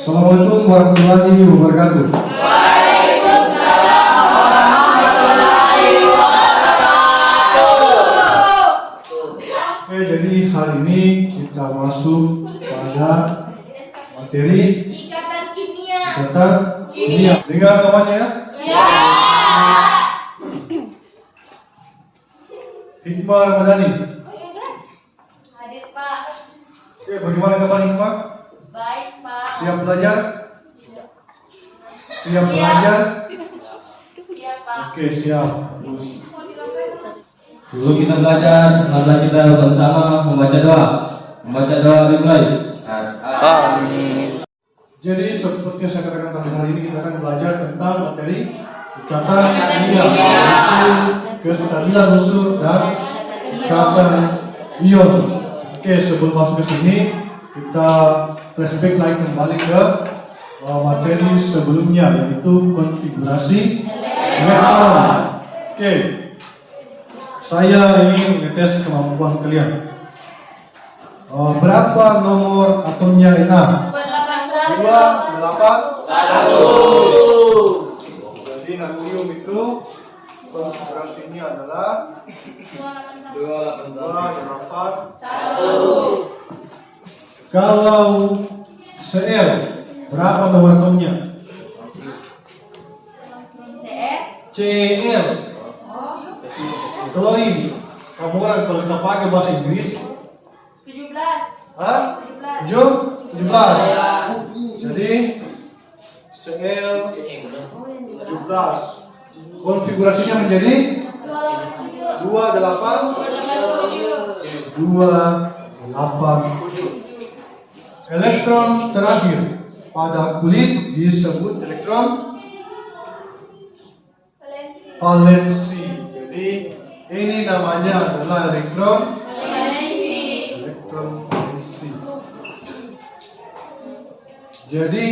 Assalamualaikum warahmatullahi wabarakatuh. Waalaikumsalam warahmatullahi wabarakatuh. Oke, jadi hari ini kita masuk pada materi Ikatan kimia. ikatan kimia. Dengar namanya ya? Ya. Hikmah Ramadhani. Hadir Pak. Oke, bagaimana kabar Hikmah? Baik Pak. Siap belajar? Siap belajar? Siap Pak. Oke, siap. Terus. Sebelum kita belajar, marilah kita bersama membaca doa. Membaca doa dimulai. Amin. Jadi seperti yang saya katakan tadi, hari ini kita akan belajar tentang materi ikatan kimia, yaitu kestabilan unsur dan ikatan ion. Oke, sebelum masuk ke sini kita flashback lagi kembali ke materi sebelumnya, yaitu konfigurasi elektron. Oke, saya ingin mengetes kemampuan kalian. Berapa nomor atomnya Ena? 2, 8, 1. Jadi natrium itu konfigurasinya adalah 2, 8, 1. Kalau Cl, berapa nomor atomnya? Cl. Klorin. Kamu orang kalau kita pakai bahasa Inggris, 17. hah? 17. Jadi Cl 17. Konfigurasinya menjadi 28, 28. Elektron terakhir pada kulit disebut elektron valensi. Jadi ini namanya adalah elektron valensi. Jadi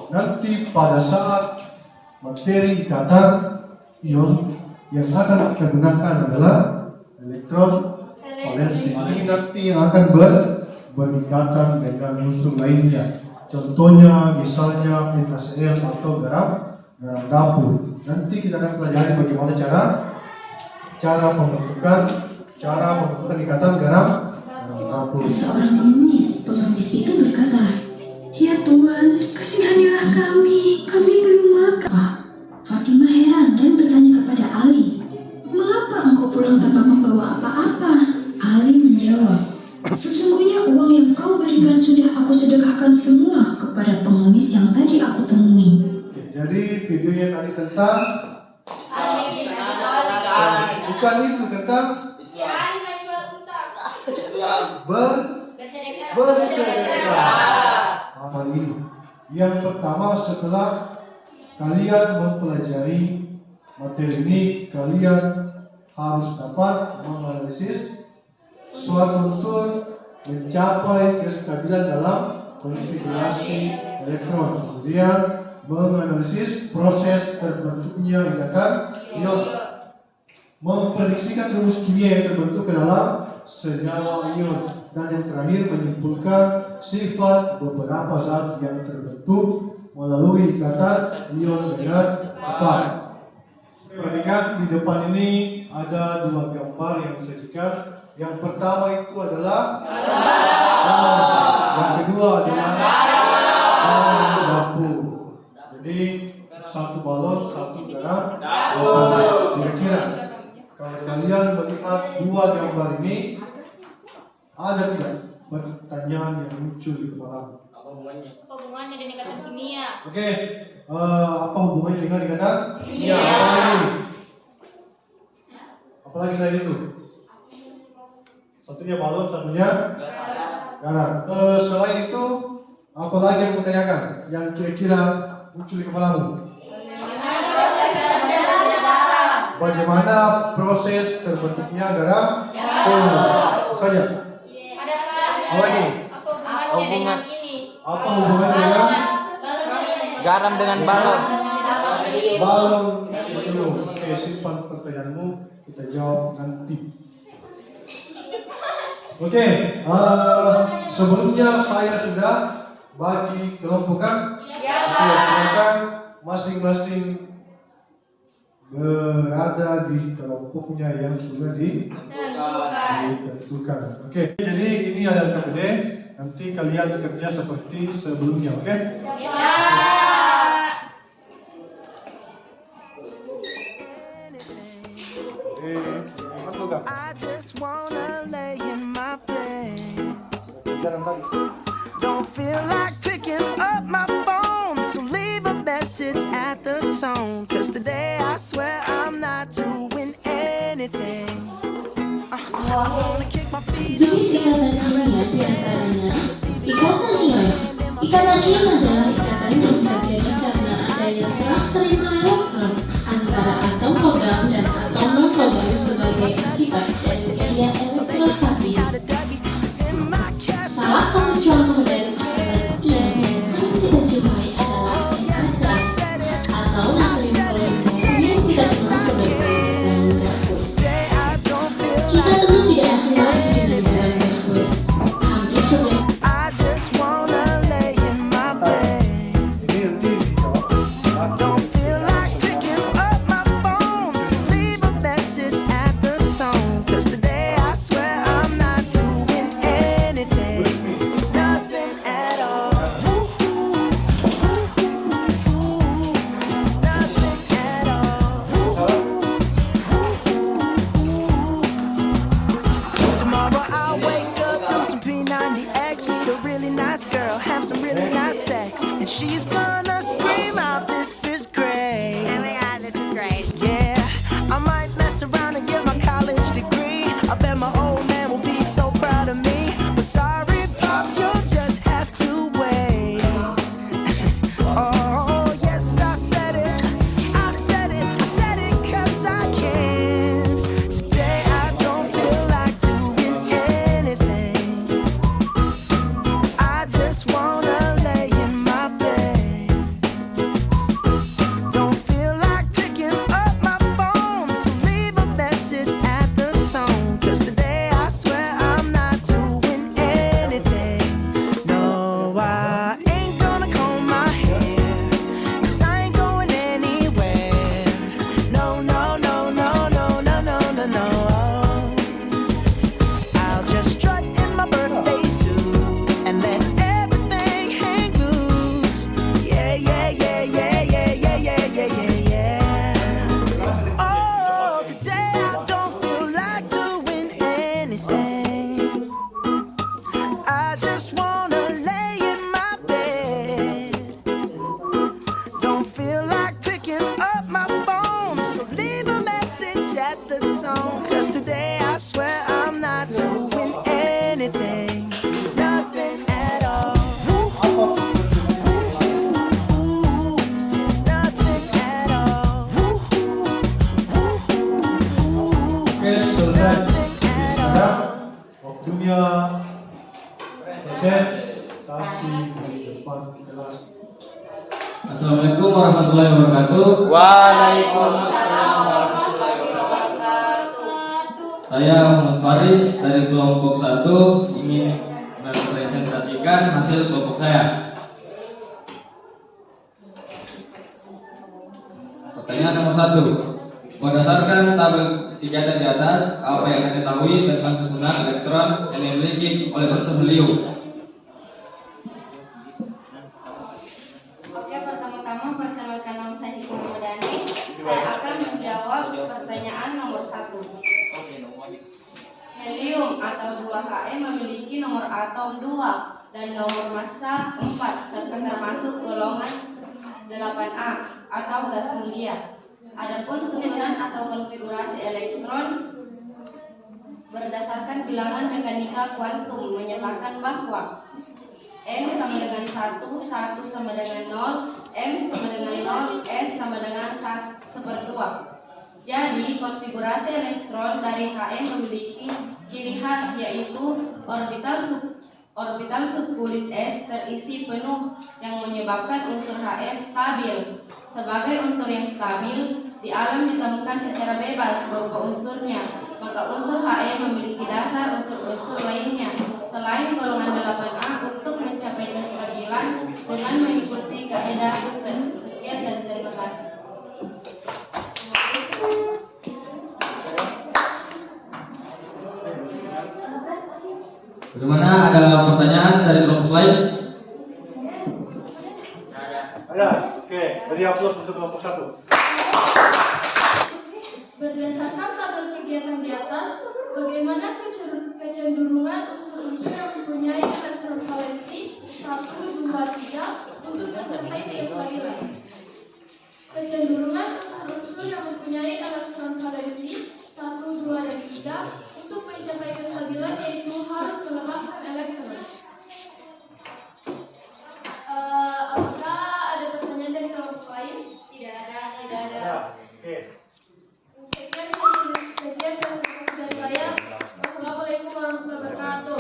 nanti pada saat materi ikatan ion yang akan kita gunakan adalah elektron valensi. Ini nanti yang akan berikatan dengan unsur lainnya. Contohnya misalnya NaCl atau garam dapur. Nanti kita akan pelajari bagaimana cara pembentukan ikatan garam dapur. Seorang pengemis itu berkata, "Ya Tuhan, kasihanilah kami belum makan." Fatimah heran dan bertanya kepada Ali, "Mengapa engkau pulang tanpa membawa apa-apa?" Ali menjawab, "Sesungguhnya uang yang kau berikan sudah aku sedekahkan semua kepada pengemis yang tadi aku temui." Jadi videonya tadi tentang bukan itu tentang bersedekah. Amal ini. Yang pertama, setelah kalian mempelajari materi ini, kalian harus dapat menganalisis suatu unsur mencapai kestabilan dalam konfigurasi elektron. Kemudian menganalisis proses terbentuknya ikatan ion, memprediksikan rumus kimia yang terbentuk ke dalam senyawa ion, dan yang terakhir menyimpulkan sifat beberapa zat yang terbentuk melalui ikatan ion dengan apa. Perhatikan di depan ini ada dua gambar yang disajikan. Yang pertama itu adalah yang kedua adalah dapur. Jadi satu balon, satu garam dapur. Kira-kira kalau kalian melihat dua gambar ini, ada tidak pertanyaan yang muncul di kepala? Apa hubungannya dengan ikatan kimia? Oke, apa hubungannya dengan ikatan Kimia. Apalagi selain itu? Satunya balon, satunya garam. Selain itu, apa lagi yang mau tanyakan? Yang kira-kira muncul di kepalamu? Bagaimana proses terbentuknya garam? Itu saja. Ada Pak. Apa lagi? Apa hubungannya dengan ini? Apa hubungannya dengan garam dengan balon? balon? Belum. Oke, simpan pertanyaanmu, kita jawab nanti. Oke, sebelumnya saya sudah bagi kelompok kan? Ya, Oke, silakan masing-masing berada di kelompoknya yang sudah ditentukan. Oke, jadi ini adalah KPD. Nanti kalian bekerja seperti sebelumnya, oke? Ya. I just wanna lay in my bed. Jangan tadi. Don't feel like picking up my phone, so leave a message at the tone. Cause today I swear I'm not doing anything. I wanna kick my feet up. Jenis ikatan kimia diantaranya ikatan ion. Ikatan ion adalah ikatan yang terjadi karena adanya serah terima elektron antara atom logam dan atom non-logam sebagai akibat dari gaya elektrostatik. Salah satu contoh dari ikatan ion yang sering kita jumpai adalah gas atau natrium polimer yang kita kenal sebagai bahan baku. Kita tentu tidak asing lagi dengan bahan baku. Hampir setiap I just wanna lay in my bed. Ini nanti dijawab. Don't feel like picking up my phone, so leave a message at the tone. Cause today I swear I'm not doing anything, nothing at all. Nothing at all. Tomorrow I'll wake up, do some P90X, meet a really nice girl, have some really nice sex, and she's gonna scream out, "This is great." Oh my god, this is great. Yeah, I might mess around and get my college degree. I bet my old man will be so proud of me. But sorry, pops, you'll just have to wait. Oh, yes, I said it. I said it. I said it 'cause I can. Today I don't feel like doing anything. I just wanna lay in my bed. Don't feel like picking up my phone, so leave a message at the tone. Cause today I swear I'm not doing anything. No, I ain't gonna comb my hair, 'cause I ain't going anywhere. No, no, no, no, no, no, no, no, no. I'll just strut in my birthday suit and let everything hang loose. Yeah, yeah, yeah, yeah, yeah, yeah, yeah, yeah, yeah, yeah. Oh, today I don't feel like doing anything. I just wanna lay in my bed. Don't feel like picking up my phone, so leave a message at the tone. Cause today I swear I'm not doing anything, nothing at all. Nothing at all. Oke, selesai. Sekarang waktunya presentasi di depan kelas. Assalamualaikum warahmatullahi wabarakatuh. Waalaikumsalam. Saya Muhammad Faris dari kelompok 1 ingin mempresentasikan hasil kelompok saya. Pertanyaan nomor 1. Berdasarkan tabel 3 di atas, apa yang Anda ketahui tentang susunan elektron yang dimiliki oleh unsur helium? Oke, pertama-tama perkenalkan nama saya Ibu Madani. Saya akan menjawab pertanyaan nomor 1. Helium atau 2He memiliki nomor atom 2 dan nomor massa 4 serta termasuk golongan 8A atau gas mulia. Adapun susunan atau konfigurasi elektron berdasarkan bilangan mekanika kuantum menyatakan bahwa N sama dengan 1, 1 sama dengan 0, M sama dengan 0, S sama dengan 1/2. Jadi konfigurasi elektron dari He memiliki ciri khas yaitu orbital subkulit S terisi penuh yang menyebabkan unsur He stabil. Sebagai unsur yang stabil, di alam ditemukan secara bebas berupa unsurnya, maka unsur He memiliki dasar unsur-unsur lainnya selain golongan 8A untuk mencapai kestabilan Bagaimana, ada pertanyaan dari kelompok lain? Ada. Oke, beri aplaus untuk kelompok 1. Berdasarkan tabel kegiatan di atas, bagaimana kecenderungan unsur-unsur yang mempunyai elektron valensi 1, 2, 3 untuk mencapai kestabilan? Kecenderungan unsur-unsur yang mempunyai elektron valensi 1, 2, dan 3 untuk mencapai kestabilan yaitu harus melepaskan elektron. Apakah ada pertanyaan dari kelompok lain? Tidak ada. Oke. Sekian dari saya. Wassalamualaikum warahmatullahi wabarakatuh.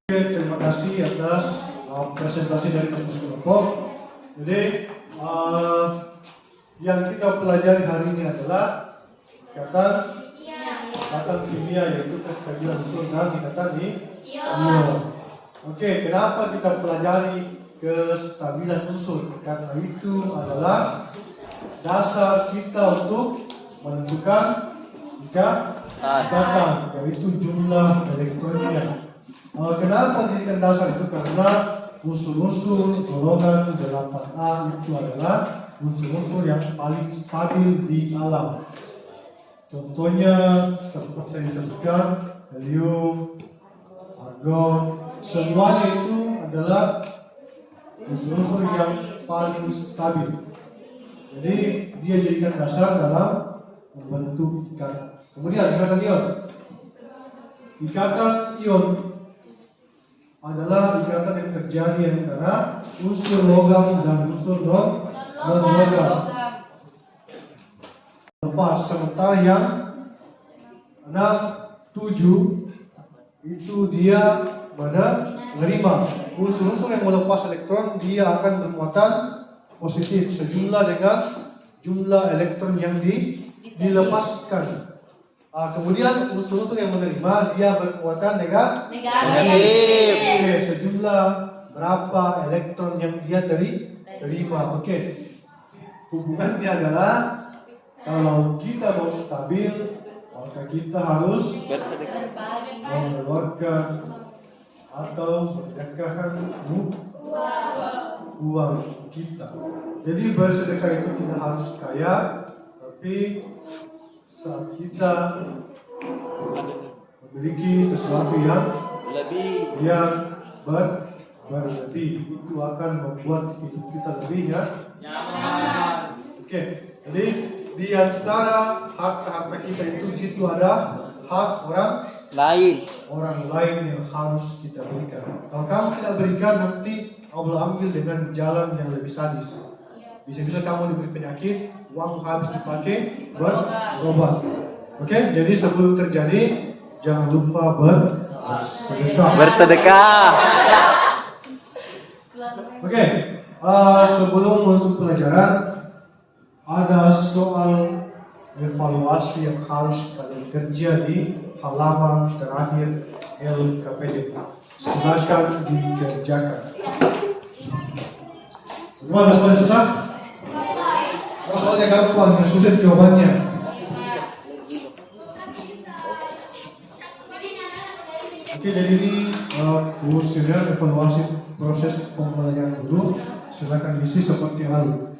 Oke, terima kasih atas presentasi dari kelompok. Jadi yang kita pelajari hari ini adalah ikatan kimia, yaitu kestabilan unsur dan ikatan ion. Oke, kenapa kita pelajari kestabilan unsur? Karena itu adalah dasar kita untuk menentukan ikatan, yaitu jumlah elektronnya. Kenapa dijadikan dasar itu? Karena unsur-unsur golongan 8A itu adalah unsur-unsur yang paling stabil di alam. Contohnya seperti yang disebutkan helium, argon, semuanya itu adalah unsur-unsur yang paling stabil. Jadi dia jadikan dasar dalam membentuk ikatan. Kemudian ikatan ion. Ikatan ion adalah ikatan yang terjadi antara unsur logam dan unsur non-logam. Lepas, sementara yang 6, 7 itu dia menerima unsur-unsur yang melepas elektron, dia akan bermuatan positif sejumlah dengan jumlah elektron yang dilepaskan. Kemudian unsur-unsur yang menerima dia bermuatan negatif. Oke, sejumlah berapa elektron yang dia terima. Oke. Hubungannya adalah kalau kita mau stabil, maka kita harus mengeluarkan atau mensedekahkan uang kita. Jadi bersedekah itu tidak harus kaya, tapi saat kita memiliki sesuatu yang berlebih, itu akan membuat hidup kita lebih nyaman. Oke, jadi di antara harta-harta kita itu di situ ada hak orang lain yang harus kita berikan. Kalau kamu tidak berikan, nanti Allah ambil dengan jalan yang lebih sadis. Bisa-bisa kamu diberi penyakit, uang habis dipakai berobat. Oke, jadi sebelum terjadi, jangan lupa bersedekah. Oke, sebelum menutup pelajaran, ada soal evaluasi yang harus kalian kerja di halaman terakhir LKPD. Silakan dikerjakan. Gimana soalnya susah? Soalnya gampang, yang susah jawabannya. Oke, jadi ini kuesioner evaluasi proses pembelajaran guru. Silakan isi seperti lalu.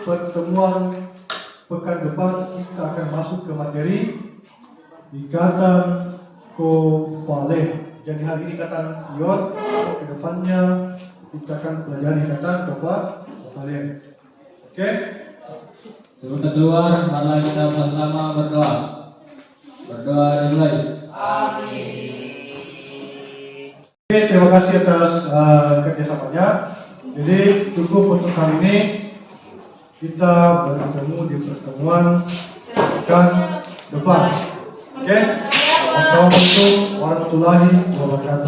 Pertemuan pekan depan kita akan masuk ke materi ikatan kovalen. Jadi hari ini ikatan ion, ke depannya kita akan pelajari ikatan kovalen. Oke? Sebelum kita keluar, marilah kita bersama berdoa. Berdoa dimulai. Oke, terima kasih atas kerjasamanya. Jadi cukup untuk hari ini. Kita bertemu di pertemuan pekan depan. Oke? Wassalamualaikum warahmatullahi wabarakatuh.